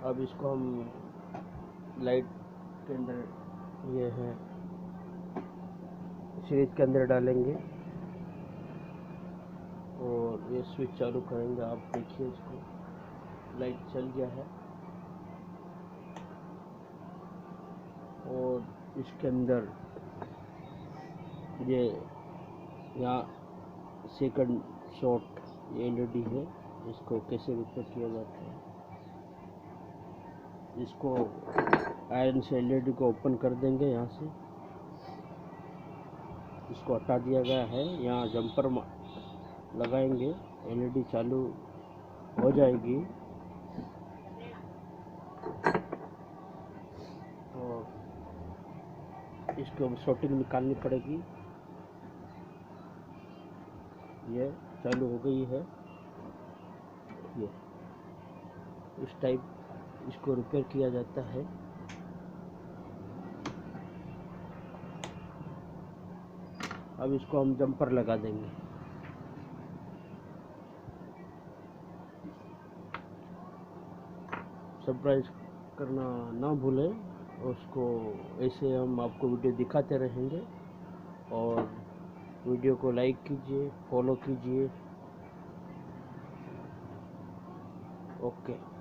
अब इसको हम लाइट के अंदर, ये है सीरीज के अंदर डालेंगे और ये स्विच चालू करेंगे। आप देखिए इसको, लाइट चल गया है और इसके अंदर ये यहाँ सेकंड शॉट ये एलईडी है। इसको कैसे रिपेयर किया जाता है, इसको आयरन से एलईडी को ओपन कर देंगे। यहाँ से इसको हटा दिया गया है, यहाँ जंपर लगाएंगे, एलईडी चालू हो जाएगी। और इसको शॉर्टिंग निकालनी पड़ेगी। ये चालू हो गई है। ये इस टाइप इसको रिपेयर किया जाता है। अब इसको हम जंपर लगा देंगे। सब्सक्राइब करना ना भूलें। उसको ऐसे हम आपको वीडियो दिखाते रहेंगे और वीडियो को लाइक कीजिए, फॉलो कीजिए। ओके।